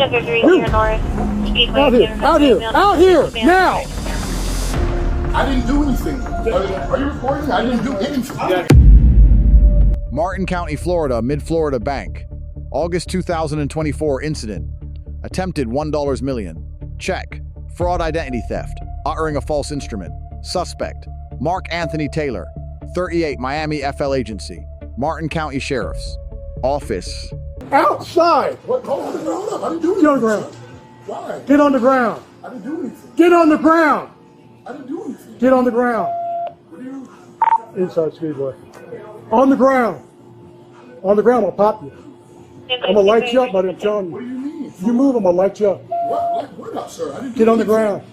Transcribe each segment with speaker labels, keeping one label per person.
Speaker 1: Out here, now!
Speaker 2: I didn't do anything. Are you recording? I didn't do anything.
Speaker 3: Martin County, Florida, Mid-Florida Bank. August 2024 incident. Attempted $1 million. Check. Fraud identity theft. Uttering a false instrument. Suspect. Mark Anthony Taylor. 38 Miami FL Agency. Martin County Sheriff's Office.
Speaker 1: Outside!
Speaker 2: What? Hold up. I didn't do anything.
Speaker 1: Get on the ground.
Speaker 2: Why?
Speaker 1: Get on the ground.
Speaker 2: I didn't do anything.
Speaker 1: Get on the ground.
Speaker 2: I didn't do anything.
Speaker 1: Get on the ground.
Speaker 2: What are you?
Speaker 1: Inside Speedway. On the ground. On the ground, I'll pop you. I'm gonna light you up, buddy, I'm telling
Speaker 2: What do
Speaker 1: you.
Speaker 2: you mean?
Speaker 1: If you move, I'm gonna light you up.
Speaker 2: What? What up, sir? I didn't do
Speaker 1: Get on the
Speaker 2: anything.
Speaker 1: ground.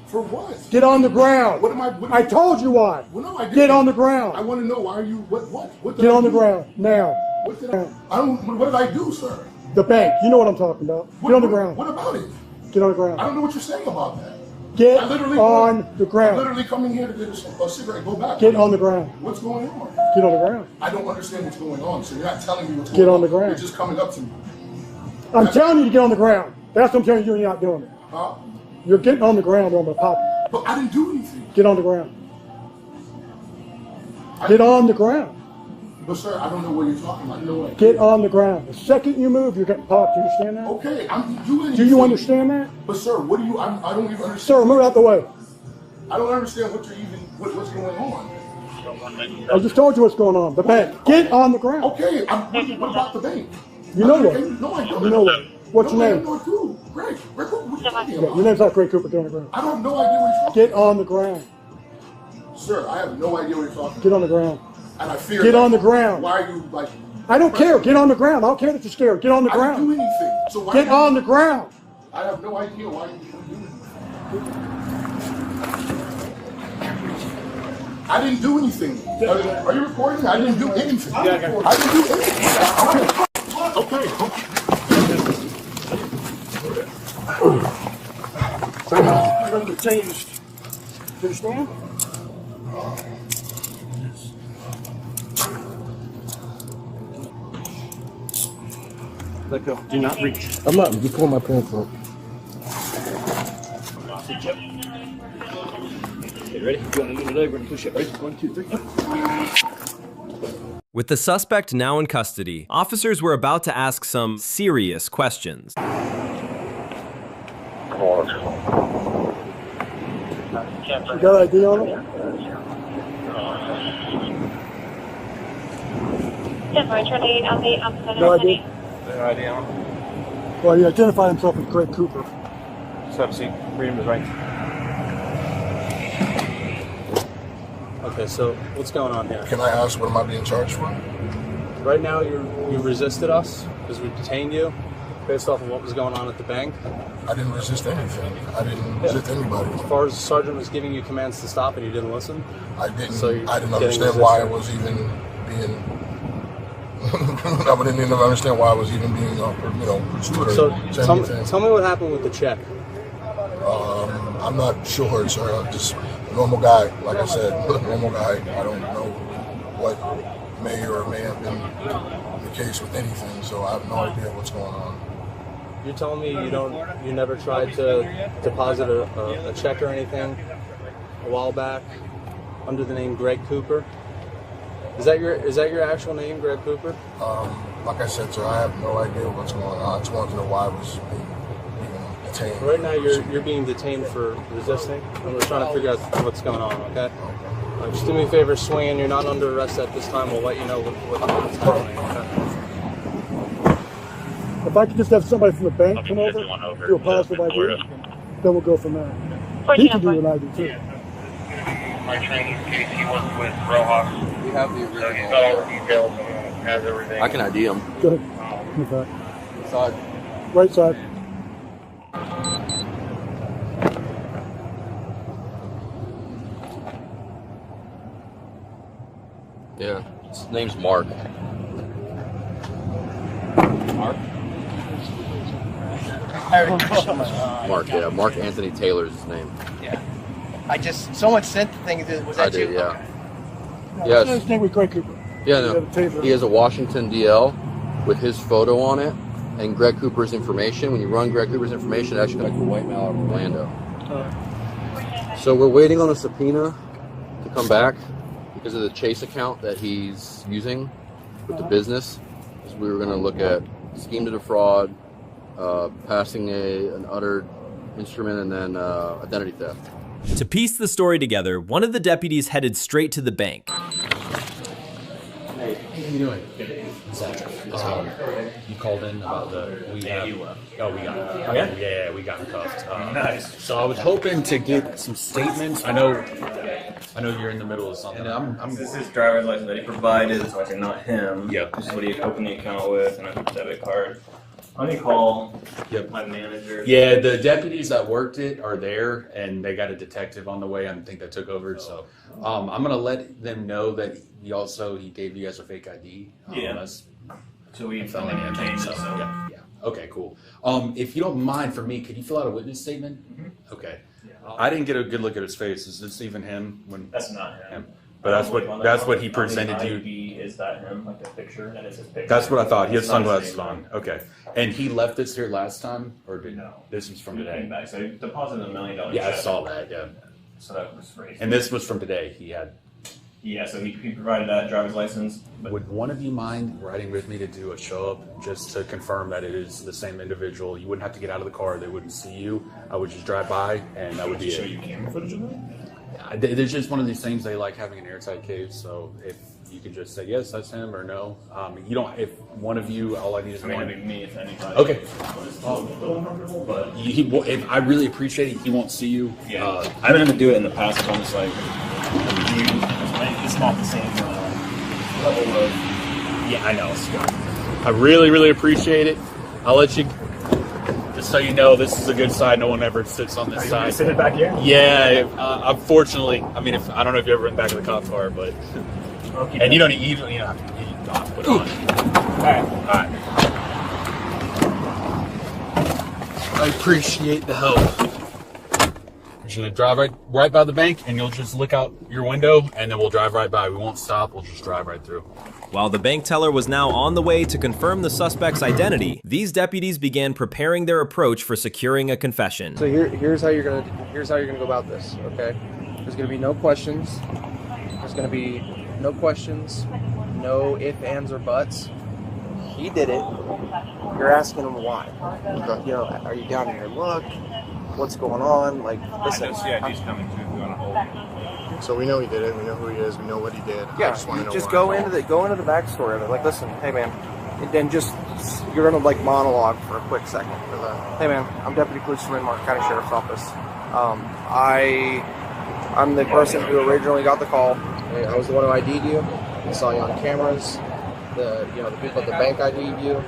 Speaker 2: For what?
Speaker 1: Get on the ground.
Speaker 2: What am I? What
Speaker 1: I told you why.
Speaker 2: Well, no, I didn't.
Speaker 1: Get on the
Speaker 2: I
Speaker 1: ground.
Speaker 2: want to know why are you? What did
Speaker 1: Get
Speaker 2: I
Speaker 1: on the
Speaker 2: do?
Speaker 1: ground now.
Speaker 2: What did I don't. What did I do, sir?
Speaker 1: The bank. You know what I'm talking about. Get on the ground.
Speaker 2: What about it?
Speaker 1: Get on the
Speaker 2: I
Speaker 1: ground.
Speaker 2: don't know what you're saying about that.
Speaker 1: Get
Speaker 2: I literally
Speaker 1: on the
Speaker 2: I'm
Speaker 1: ground.
Speaker 2: literally coming here to get a cigarette. Go back.
Speaker 1: Get on the ground.
Speaker 2: What's going on?
Speaker 1: Get on the ground.
Speaker 2: I don't understand what's going on. So you're not telling me what's
Speaker 1: Get
Speaker 2: going on.
Speaker 1: on the ground.
Speaker 2: You're just coming up to me.
Speaker 1: I'm telling you to get on the ground. That's what I'm telling you, and you're not doing it.
Speaker 2: Huh?
Speaker 1: You're getting on the ground, or I'm gonna pop you.
Speaker 2: But I didn't do anything.
Speaker 1: Get on the ground. Get on the ground.
Speaker 2: But sir, I don't know what you're talking about. No way.
Speaker 1: Get on the ground. The second you move, you're getting popped. Do you understand that?
Speaker 2: Okay, I'm doing.
Speaker 1: Do you understand that?
Speaker 2: But sir, what do you? I don't even understand.
Speaker 1: Sir, move out the way.
Speaker 2: I don't understand what you're even. What's going on?
Speaker 1: I just told you what's going on. The bank. Get on the ground.
Speaker 2: Okay, what about the bank?
Speaker 1: You know
Speaker 2: Okay,
Speaker 1: what?
Speaker 2: no, I don't.
Speaker 1: You know what? What's your
Speaker 2: No, I
Speaker 1: name?
Speaker 2: have no clue. Greg Cooper, what are you talking
Speaker 1: Yeah,
Speaker 2: about?
Speaker 1: your name's not Greg Cooper. Get on the ground.
Speaker 2: I have no idea what you're talking
Speaker 1: Get on the ground.
Speaker 2: about. Sir, I have no idea what you're talking
Speaker 1: Get
Speaker 2: about.
Speaker 1: on the ground.
Speaker 2: And I fear
Speaker 1: Get
Speaker 2: that-
Speaker 1: on the ground.
Speaker 2: Why are you like...
Speaker 1: I don't care. Get on the ground. I don't care that you're scared. Get on the
Speaker 2: I didn't do
Speaker 1: ground.
Speaker 2: anything. So why
Speaker 1: Get on the ground.
Speaker 2: I have no idea why you doing anything. I didn't do anything. Are you recording? I didn't do anything. I didn't do anything. Okay.
Speaker 1: You're going to be changed. You understand? Let go. Do not reach.
Speaker 4: I'm not. Just pull my pants up.
Speaker 1: Okay, ready? You want to lean it over and push it. Ready? 1, 2, 3.
Speaker 5: With the suspect now in custody, officers were about to ask some serious questions.
Speaker 1: You got ID on it? No ID?
Speaker 6: No idea.
Speaker 1: Well, he identified himself as Greg Cooper.
Speaker 6: Just have a seat. Read him his rights.
Speaker 7: Okay, so what's going on here?
Speaker 2: Can I ask what am I being charged for?
Speaker 7: Right now, you resisted us because we detained you based off of what was going on at the bank.
Speaker 2: I didn't resist anything. I didn't resist anybody.
Speaker 7: As far as the sergeant was giving you commands to stop and you didn't listen.
Speaker 2: I didn't.
Speaker 7: So you're
Speaker 2: I didn't
Speaker 7: getting
Speaker 2: understand why I
Speaker 7: resistant.
Speaker 2: was even being. I didn't even understand why I was even being, pursued or
Speaker 7: So
Speaker 2: said
Speaker 7: tell
Speaker 2: anything.
Speaker 7: me what happened with the check.
Speaker 2: I'm not sure, sir. I'm just a normal guy. Like I said, normal guy. I don't know what may or may have been the case with anything, so I have no idea what's going on.
Speaker 7: You're telling me you never tried to deposit a check or anything a while back under the name Greg Cooper? Is that your actual name, Greg Cooper?
Speaker 2: Like I said, sir, I have no idea what's going on. I just wanted to know why I was being detained.
Speaker 7: Right now, you're being detained for resisting, and we're trying to figure out what's going on. Okay. Just do me a favor, swing. You're not under arrest at this time. We'll let you know what's happening. Okay?
Speaker 1: If I could just have somebody from the bank come over, do a positive ID, then we'll go from there. He can do an ID too.
Speaker 6: My training case, he worked with Rojas.
Speaker 4: We have the
Speaker 6: So he's
Speaker 4: original.
Speaker 6: got all the details and has everything.
Speaker 4: I can ID him.
Speaker 1: Go ahead. In the back.
Speaker 4: Side.
Speaker 1: Right side.
Speaker 4: Yeah. His name's Mark.
Speaker 6: Mark?
Speaker 4: Mark, yeah. Mark Anthony Taylor is his name.
Speaker 8: Yeah. Someone sent the thing. Was that
Speaker 4: I did,
Speaker 8: you?
Speaker 4: yeah.
Speaker 1: No,
Speaker 4: Yes.
Speaker 1: his name was Greg Cooper.
Speaker 4: Yeah,
Speaker 1: He
Speaker 4: no.
Speaker 1: had a taser.
Speaker 4: He has a Washington DL with his photo on it, and Greg Cooper's information. When you run Greg Cooper's information, it actually comes back to White Mall or Orlando. So we're waiting on a subpoena to come back because of the Chase account that he's using with the business. So we were going to look at scheme to defraud, passing an uttered instrument, and then identity theft.
Speaker 5: To piece the story together, one of the deputies headed straight to the bank.
Speaker 9: Hey, how you doing? Zach, you called in about we got him. Oh, yeah, we got him cuffed. Nice. So I was hoping to get some statements. I know you're in the middle of something.
Speaker 10: This is his driver's license that he provided, so I said not him.
Speaker 9: Yep.
Speaker 10: This is what he opened the account with, and a debit card. Let me call my manager.
Speaker 9: Yeah, the deputies that worked it are there, and they got a detective on the way. I think that took over. So I'm gonna let them know that he gave you guys a fake ID.
Speaker 10: So we
Speaker 9: felony
Speaker 10: changed
Speaker 9: so
Speaker 10: it. So.
Speaker 9: Yeah. Okay, cool. If you don't mind, for me, could you fill out a witness statement? Mm-hmm. Okay. I didn't get a good look at his face. Is this even him?
Speaker 10: That's not him.
Speaker 9: But that's what he presented to you.
Speaker 10: Is that him? Like the picture? That is his picture.
Speaker 9: That's what I thought. He has sunglasses on. Okay. And he left this here last time, or did
Speaker 10: no?
Speaker 9: This was from
Speaker 10: he
Speaker 9: today.
Speaker 10: Came back. So he deposited $1 million.
Speaker 9: Yeah,
Speaker 10: check.
Speaker 9: I saw that. Yeah.
Speaker 10: So that was raised.
Speaker 9: And this was from today. He had.
Speaker 10: Yeah. So he provided that driver's license.
Speaker 9: Would one of you mind riding with me to do a show up just to confirm that it is the same individual? You wouldn't have to get out of the car. They wouldn't see you. I would just drive by, and that would be it.
Speaker 10: Show you camera footage of that?
Speaker 9: There's just one of these things they like having an airtight case. So if you could just say yes, that's him, or no. You don't. If one of you, all I need is one.
Speaker 10: It'd be me if anybody.
Speaker 9: Okay.
Speaker 10: But
Speaker 9: if I really appreciate it. He won't see you.
Speaker 10: Yeah. I've been able to do it in the past. It's almost like it's not the same level of.
Speaker 9: Yeah, I know. I really, really appreciate it. I'll let you. Just so you know, this is a good side. No one ever sits on this side.
Speaker 10: Sit it back here.
Speaker 9: Yeah. Unfortunately, I mean, I don't know if you ever in the back of the cop car, but and you don't have to put it on. All right. I appreciate the help. We're just gonna drive right by the bank, and you'll just look out your window, and then we'll drive right by. We won't stop. We'll just drive right through.
Speaker 5: While the bank teller was now on the way to confirm the suspect's identity, these deputies began preparing their approach for securing a confession.
Speaker 8: So here's how you're gonna go about this. Okay, there's gonna be no questions. There's gonna be no questions, no ifs, ands, or buts. He did it. You're asking him why. You know, are you down in your luck? What's going on? Like, listen.
Speaker 10: CID's coming too. If you want to hold.
Speaker 2: So we know he did it. We know who he is. We know what he did.
Speaker 8: Yeah,
Speaker 2: I just want to know
Speaker 8: just
Speaker 2: why.
Speaker 8: go into the backstory of it. Like, listen, hey man, and then you're gonna like monologue for a quick second. Hey man, I'm Deputy Police from Mark County Sheriff's Office. I'm the person who originally got the call. I was the one who ID'd you. I saw you on cameras. The people at the bank ID'd you.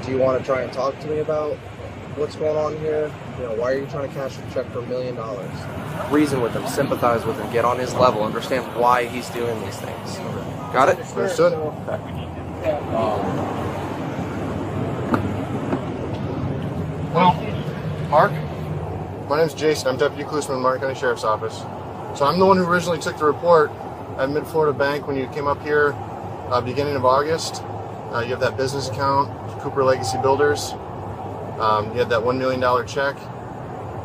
Speaker 8: Do you want to try and talk to me about what's going on here? Why are you trying to cash a check for $1 million? Reason with him, sympathize with him, get on his level, understand why he's doing these things. Got it?
Speaker 2: Understood.
Speaker 8: Okay.
Speaker 2: Well, Mark, my name's Jason. I'm Deputy Policeman in Mark County Sheriff's Office. So I'm the one who originally took the report at Mid-Florida Bank when you came up here beginning of August. You have that business account, Cooper Legacy Builders. You had that $1 million check.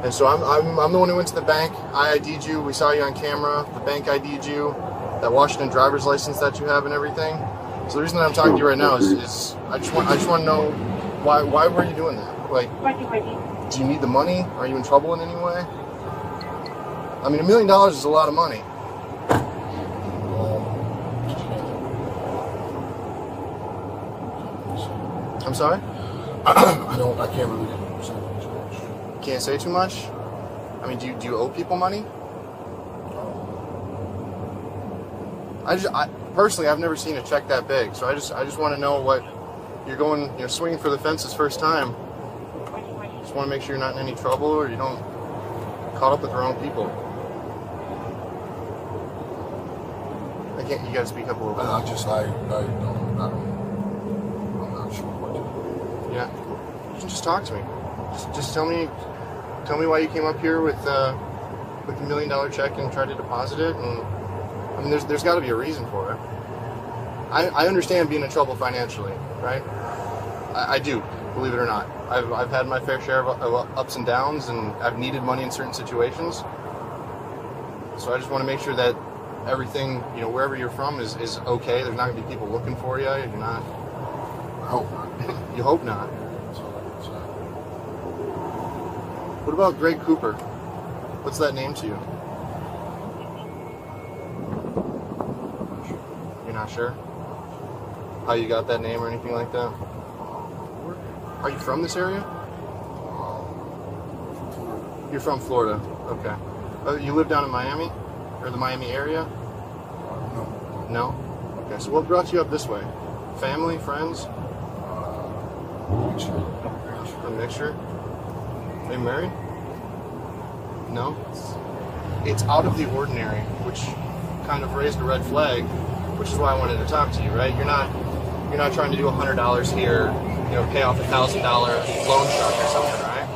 Speaker 2: And so I'm the one who went to the bank. I ID'd you. We saw you on camera. The bank ID'd you. That Washington driver's license that you have and everything. So the reason that I'm talking to you right now is I just want to know why were you doing that? Like, do you need the money? Are you in trouble in any way? I mean, $1 million is a lot of money. I'm sorry? I can't really say too much. Can't say too much? I mean, do you owe people money? Personally, I've never seen a check that big, so I just want to know what you're going, swinging for the fences first time. Just want to make sure you're not in any trouble or you don't caught up with the wrong people. You gotta speak up a little bit. I'm not sure what to do. Yeah, you can just talk to me. Just tell me why you came up here with a $1 million check and tried to deposit it. And I mean, there's got to be a reason for it. I understand being in trouble financially, right?
Speaker 8: I do, believe it or not. I've had my fair share of ups and downs, and I've needed money in certain situations. So I just want to make sure that everything, wherever you're from is okay. There's not going to be people looking for you. You're not.
Speaker 2: I hope not.
Speaker 8: You hope not.
Speaker 2: That's all I can say.
Speaker 8: What about Greg Cooper? What's that name to you? You're not sure? How you got that name or anything like that? Are you from this area? You're from Florida. Okay. You live down in Miami? Or the Miami area?
Speaker 2: No.
Speaker 8: No? Okay, so what brought you up this way? Family, friends? A mixture? Are you married? No? It's out of the ordinary, which kind of raised a red flag, which is why I wanted to talk to you, right? You're not trying to do $100 here, pay off $1,000 loan shark or something, right?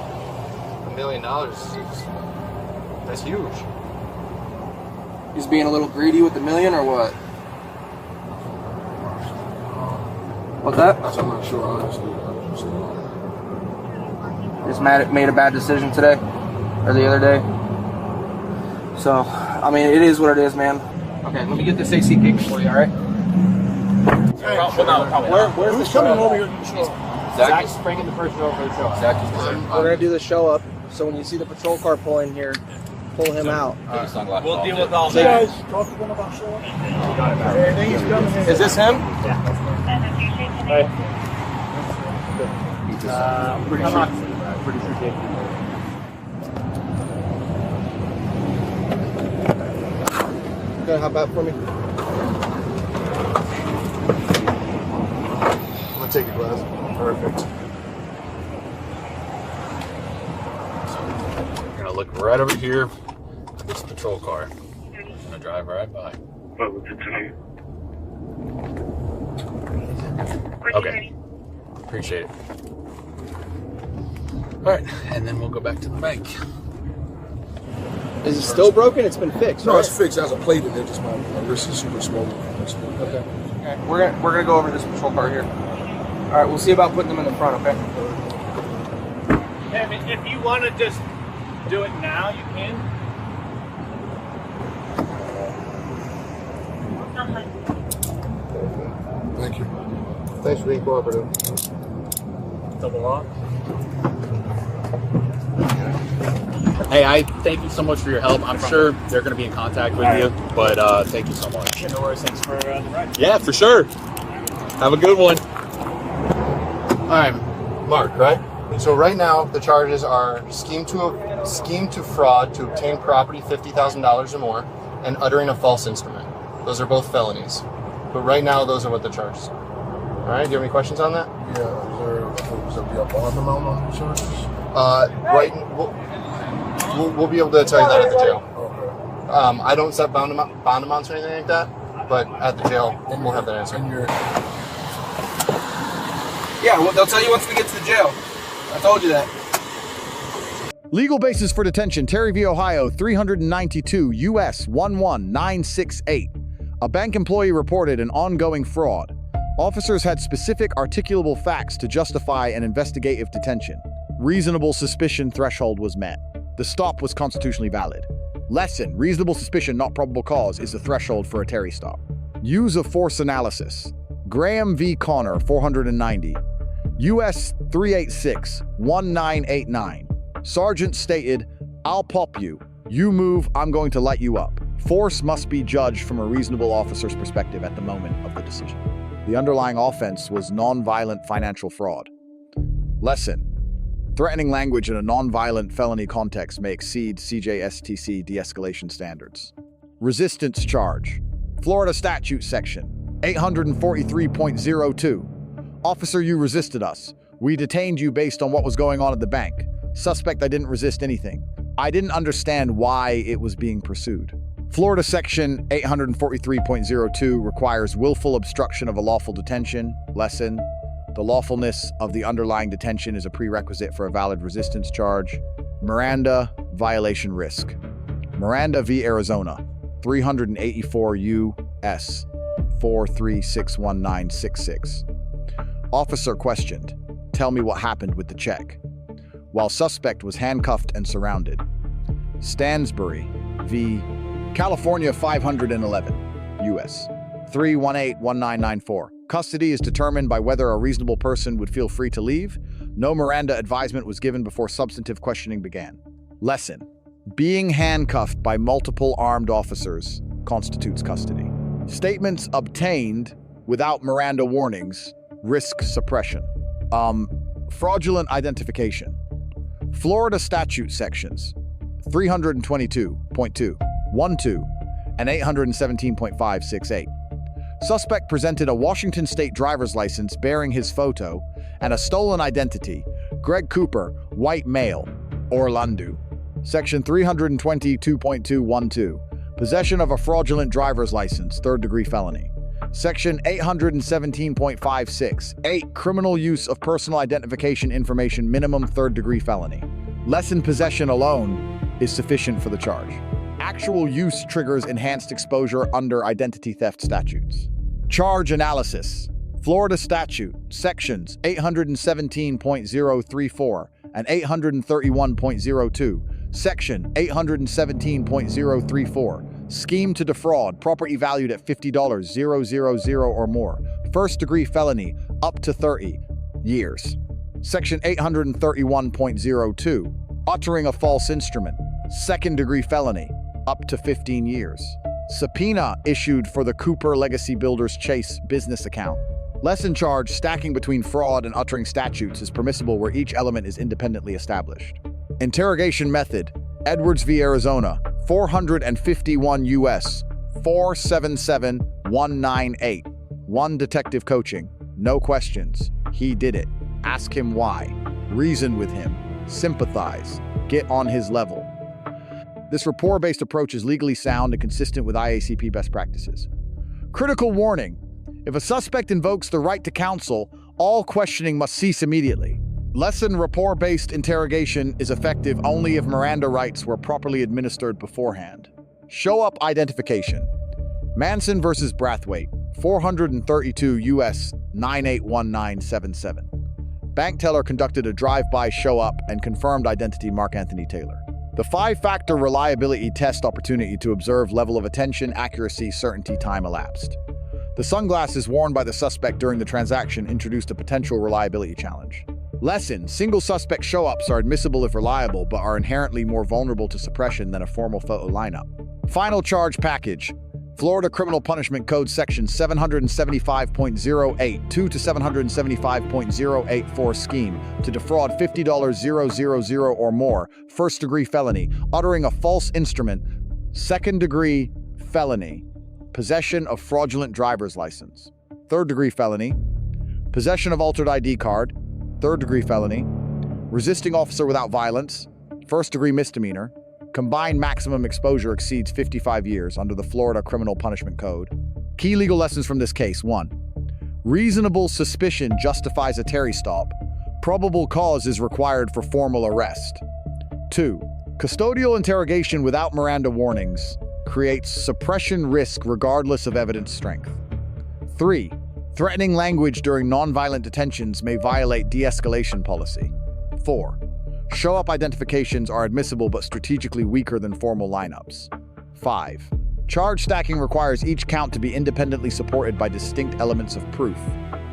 Speaker 8: $1 million that's huge.
Speaker 11: He's being a little greedy with the million, or what? What's that?
Speaker 2: I'm not sure, honestly.
Speaker 11: Just made a bad decision today, or the other day. So, I mean, it is what it is, man. Okay, let me get this AC kicked for you, all right?
Speaker 1: Where's the coming over here to the show?
Speaker 11: Zach's bringing the person over for the show. We're going to do the show up, so when you see the patrol car pull in here, pull him out.
Speaker 10: We'll deal with all
Speaker 1: You
Speaker 10: that.
Speaker 1: guys talk to them about showing? Everything he's coming in.
Speaker 11: Is this him?
Speaker 10: Pretty sure Dave.
Speaker 8: Gonna hop out for me? I'm gonna take your glass. Perfect.
Speaker 9: We're gonna look right over here at this patrol car. I'm gonna drive right by. Okay. Appreciate it. All right, and then we'll go back to the bank.
Speaker 11: Is it still broken? It's been fixed,
Speaker 2: No,
Speaker 11: right?
Speaker 2: it's fixed. There's a plate in there. Just my wrist is super swollen.
Speaker 11: Okay. We're gonna go over this patrol car here. All right, we'll see about putting them in the front, okay?
Speaker 10: I mean, if you want to just do it now, you can.
Speaker 2: Thank you.
Speaker 8: Thanks for being cooperative.
Speaker 10: Double lock.
Speaker 9: Hey, I thank you so much for your help. I'm sure they're going to be in contact with you, but thank you so much.
Speaker 10: No worries. Thanks for the ride.
Speaker 9: Yeah, for sure. Have a good one.
Speaker 8: All right, Mark, right? So right now the charges are scheme to fraud to obtain property $50,000 or more and uttering a false instrument. Those are both felonies. But right now those are what the charges are. All right, do you have any questions on that?
Speaker 2: Yeah, is there be a bond amount on the charges?
Speaker 8: We'll be able to tell you that at the jail.
Speaker 2: Okay.
Speaker 8: I don't set bond amounts or anything like that, but at the jail we'll have that answer.
Speaker 11: Yeah, well, they'll tell you once we get to the jail. I told you that.
Speaker 3: Legal basis for detention, Terry v. Ohio, 392 U.S. 11968. A bank employee reported an ongoing fraud. Officers had specific articulable facts to justify an investigative detention. Reasonable suspicion threshold was met. The stop was constitutionally valid. Lesson: reasonable suspicion, not probable cause, is the threshold for a Terry stop. Use of force analysis. Graham v. Connor, 490. U.S. 386-1989. Sergeant stated, "I'll pop you. You move, I'm going to light you up." Force must be judged from a reasonable officer's perspective at the moment of the decision. The underlying offense was nonviolent financial fraud. Lesson: threatening language in a nonviolent felony context may exceed CJSTC de-escalation standards. Resistance charge. Florida Statute Section 843.02. Officer, you resisted us. We detained you based on what was going on at the bank. Suspect, I didn't resist anything. I didn't understand why it was being pursued. Florida Section 843.02 requires willful obstruction of a lawful detention. Lesson: the lawfulness of the underlying detention is a prerequisite for a valid resistance charge. Miranda violation risk. Miranda v. Arizona, 384 U.S. 4361966. Officer questioned: tell me what happened with the check. While suspect was handcuffed and surrounded. Stansbury v. California 511, U.S. 3181994. Custody is determined by whether a reasonable person would feel free to leave. No Miranda advisement was given before substantive questioning began. Lesson: being handcuffed by multiple armed officers constitutes custody. Statements obtained without Miranda warnings risk suppression. Fraudulent identification. Florida Statute sections 322.2, 12, and 817.568. Suspect presented a Washington state driver's license bearing his photo and a stolen identity, Greg Cooper, white male, Orlando. Section 322.212, possession of a fraudulent driver's license, third-degree felony. Section 817.56, 8, criminal use of personal identification information, minimum third-degree felony. Lesson possession alone is sufficient for the charge. Actual use triggers enhanced exposure under identity theft statutes. Charge analysis. Florida Statute, sections 817.034 and 831.02. Section 817.034, scheme to defraud, property valued at $50,000 or more, first-degree felony, up to 30 years. Section 831.02, uttering a false instrument, second-degree felony, up to 15 years. Subpoena issued for the Cooper Legacy Builders Chase business account. Lesson charge: stacking between fraud and uttering statutes is permissible where each element is independently established. Interrogation method: Edwards v. Arizona, 451 U.S. 477198. 1. Detective coaching. No questions. He did it. Ask him why. Reason with him. Sympathize. Get on his level. This rapport-based approach is legally sound and consistent with IACP best practices. Critical warning: if a suspect invokes the right to counsel, all questioning must cease immediately. Lesson: rapport-based interrogation is effective only if Miranda rights were properly administered beforehand. Show-up identification. Manson versus Brathwaite, 432 U.S. 981977. Bank teller conducted a drive-by show-up and confirmed identity: Mark Anthony Taylor. The 5-factor reliability test opportunity to observe level of attention, accuracy, certainty, time elapsed. The sunglasses worn by the suspect during the transaction introduced a potential reliability challenge. Lesson: single suspect show-ups are admissible if reliable, but are inherently more vulnerable to suppression than a formal photo lineup. Final charge package. Florida Criminal Punishment Code Section 775.082 to 775.084, scheme to defraud $50,000 or more, first-degree felony, uttering a false instrument, second-degree felony, possession of fraudulent driver's license, third-degree felony, possession of altered ID card, third-degree felony, resisting officer without violence, first-degree misdemeanor. Combined maximum exposure exceeds 55 years under the Florida Criminal Punishment Code. Key legal lessons from this case: 1. Reasonable suspicion justifies a Terry stop. Probable cause is required for formal arrest. 2. Custodial interrogation without Miranda warnings creates suppression risk regardless of evidence strength. 3. Threatening language during nonviolent detentions may violate de-escalation policy. 4. Show-up identifications are admissible but strategically weaker than formal lineups. 5. Charge stacking requires each count to be independently supported by distinct elements of proof.